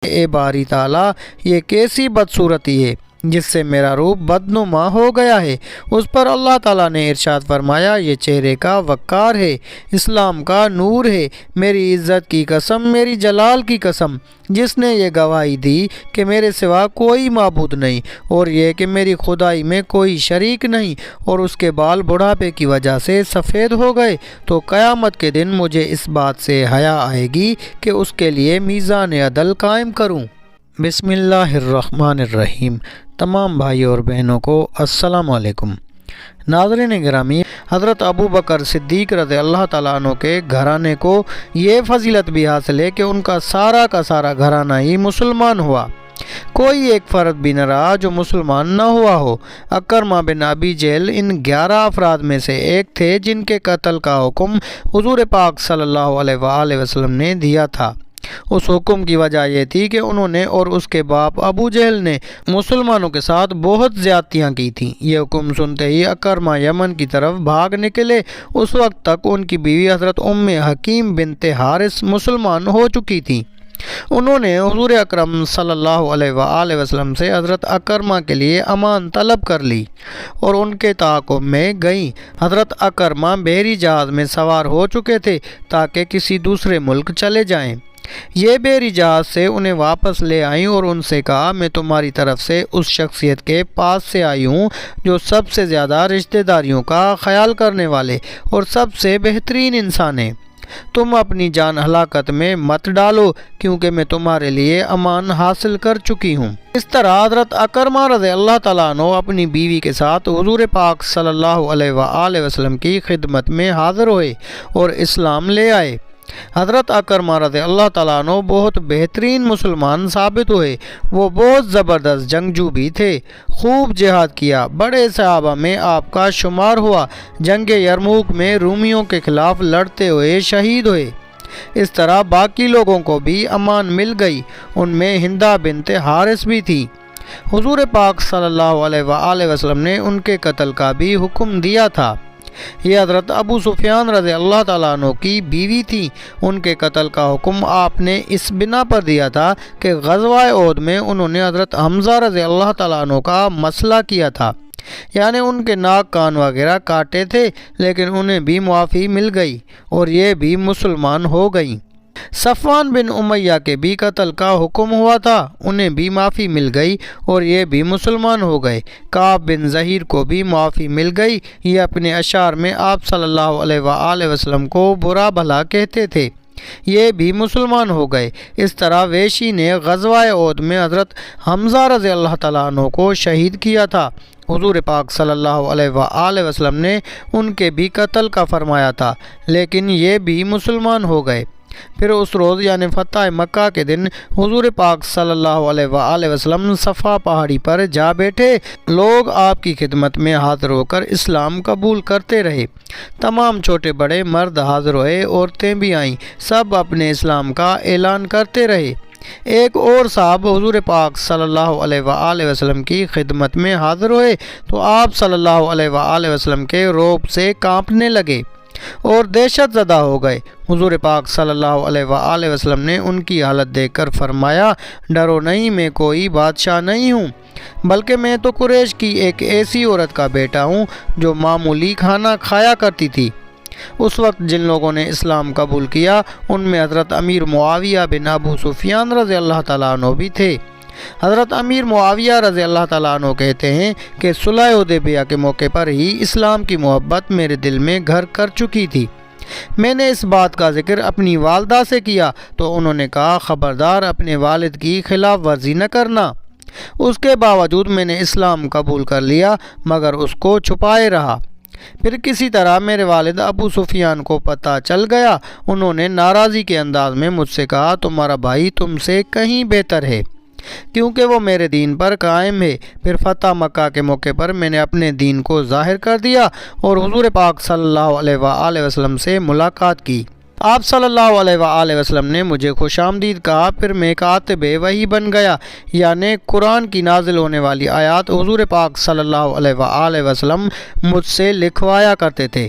اے باری تعالیٰ، یہ کیسی بدصورتی ہے جس سے میرا روپ بدنما ہو گیا ہے۔ اس پر اللہ تعالیٰ نے ارشاد فرمایا، یہ چہرے کا وقار ہے، اسلام کا نور ہے۔ میری عزت کی قسم، میری جلال کی قسم، جس نے یہ گواہی دی کہ میرے سوا کوئی معبود نہیں، اور یہ کہ میری خدائی میں کوئی شریک نہیں، اور اس کے بال بڑھاپے کی وجہ سے سفید ہو گئے، تو قیامت کے دن مجھے اس بات سے حیا آئے گی کہ اس کے لیے میزان عدل قائم کروں۔ بسم اللہ الرحمن الرحیم۔ تمام بھائی اور بہنوں کو السلام علیکم۔ ناظرین گرامی، حضرت ابو بکر صدیق رضی اللہ تعالیٰ عنہ کے گھرانے کو یہ فضیلت بھی حاصل ہے کہ ان کا سارا گھرانہ ہی مسلمان ہوا۔ کوئی ایک فرد بھی نہ رہا جو مسلمان نہ ہوا ہو۔ اکرمہ بن ابی جہل ان 11 افراد میں سے ایک تھے جن کے قتل کا حکم حضور پاک صلی اللہ علیہ وآلہ وسلم نے دیا تھا۔ اس حکم کی وجہ یہ تھی کہ انہوں نے اور اس کے باپ ابو جہل نے مسلمانوں کے ساتھ بہت زیادتیاں کی تھیں۔ یہ حکم سنتے ہی اکرمہ یمن کی طرف بھاگ نکلے۔ اس وقت تک ان کی بیوی حضرت ام حکیم بنت حارث مسلمان ہو چکی تھی۔ انہوں نے حضور اکرم صلی اللہ علیہ وآلہ وسلم سے حضرت اکرمہ کے لیے امان طلب کر لی اور ان کے تعاقب میں گئیں۔ حضرت اکرمہ بحری جہاز میں سوار ہو چکے تھے تاکہ کسی دوسرے ملک چلے جائیں۔ یہ بحری جہاز سے انہیں واپس لے آئیں اور ان سے کہا، میں تمہاری طرف سے اس شخصیت کے پاس سے آئی ہوں جو سب سے زیادہ رشتہ داریوں کا خیال کرنے والے اور سب سے بہترین انسان ہے۔ تم اپنی جان ہلاکت میں مت ڈالو کیونکہ میں تمہارے لیے امان حاصل کر چکی ہوں۔ اس طرح حضرت اکرمہ رضی اللہ تعالیٰ عنہ اپنی بیوی کے ساتھ حضور پاک صلی اللہ علیہ وآلہ وسلم کی خدمت میں حاضر ہوئے اور اسلام لے آئے۔ حضرت اکرمہ رضی اللہ تعالیٰ عنہ بہت بہترین مسلمان ثابت ہوئے۔ وہ بہت زبردست جنگجو بھی تھے، خوب جہاد کیا، بڑے صحابہ میں آپ کا شمار ہوا، جنگ یرموک میں رومیوں کے خلاف لڑتے ہوئے شہید ہوئے۔ اس طرح باقی لوگوں کو بھی امان مل گئی، ان میں ہندہ بنت حارث بھی تھی۔ حضور پاک صلی اللہ علیہ وآلہ وسلم نے ان کے قتل کا بھی حکم دیا تھا۔ یہ حضرت ابو سفیان رضی اللہ تعالیٰ عنہ کی بیوی تھی۔ ان کے قتل کا حکم آپ نے اس بنا پر دیا تھا کہ غزوہ احد میں انہوں نے حضرت حمزہ رضی اللہ تعالیٰ عنہ کا مسئلہ کیا تھا، یعنی ان کے ناک کان وغیرہ کاٹے تھے، لیکن انہیں بھی معافی مل گئی اور یہ بھی مسلمان ہو گئیں۔ صفوان بن امیہ کے بھی قتل کا حکم ہوا تھا، انہیں بھی معافی مل گئی اور یہ بھی مسلمان ہو گئے۔ کعب بن زہیر کو بھی معافی مل گئی، یہ اپنے اشعار میں آپ صلی اللہ علیہ وآلہ وسلم کو برا بھلا کہتے تھے، یہ بھی مسلمان ہو گئے۔ اس طرح ویشی نے غزوہ احد میں حضرت حمزہ رضی اللہ تعالیٰ عنہ کو شہید کیا تھا۔ حضور پاک صلی اللہ علیہ وآلہ وسلم نے ان کے بھی قتل کا فرمایا تھا، لیکن یہ بھی مسلمان ہو گئے۔ پھر اس روز یعنی فتح مکہ کے دن حضور پاک صلی اللہ علیہ وآلہ وسلم صفا پہاڑی پر جا بیٹھے۔ لوگ آپ کی خدمت میں حاضر ہو کر اسلام قبول کرتے رہے۔ تمام چھوٹے بڑے مرد حاضر ہوئے، عورتیں بھی آئیں، سب اپنے اسلام کا اعلان کرتے رہے۔ ایک اور صاحب حضور پاک صلی اللہ علیہ وآلہ وسلم کی خدمت میں حاضر ہوئے تو آپ صلی اللہ علیہ وآلہ وسلم کے رعب سے کانپنے لگے اور دہشت زدہ ہو گئے۔ حضور پاک صلی اللہ علیہ وآلہ وسلم نے ان کی حالت دیکھ کر فرمایا، ڈرو نہیں، میں کوئی بادشاہ نہیں ہوں، بلکہ میں تو قریش کی ایک ایسی عورت کا بیٹا ہوں جو معمولی کھانا کھایا کرتی تھی۔ اس وقت جن لوگوں نے اسلام قبول کیا ان میں حضرت امیر معاویہ بن ابو سفیان رضی اللہ تعالیٰ عنہ بھی تھے۔ حضرت امیر معاویہ رضی اللہ تعالیٰ عنہ کہتے ہیں کہ صلح حدیبیہ کے موقع پر ہی اسلام کی محبت میرے دل میں گھر کر چکی تھی۔ میں نے اس بات کا ذکر اپنی والدہ سے کیا تو انہوں نے کہا، خبردار، اپنے والد کی خلاف ورزی نہ کرنا۔ اس کے باوجود میں نے اسلام قبول کر لیا مگر اس کو چھپائے رہا۔ پھر کسی طرح میرے والد ابو سفیان کو پتہ چل گیا، انہوں نے ناراضی کے انداز میں مجھ سے کہا، تمہارا بھائی تم سے کہیں بہتر ہے کیونکہ وہ میرے دین پر قائم ہے۔ پھر فتح مکہ کے موقع پر میں نے اپنے دین کو ظاہر کر دیا اور حضور پاک صلی اللہ علیہ وآلہ وسلم سے ملاقات کی۔ آپ صلی اللہ علیہ وآلہ وسلم نے مجھے خوش آمدید کہا، پھر میں کاتب وحی بن گیا، یعنی قرآن کی نازل ہونے والی آیات حضور پاک صلی اللہ علیہ وآلہ وسلم مجھ سے لکھوایا کرتے تھے۔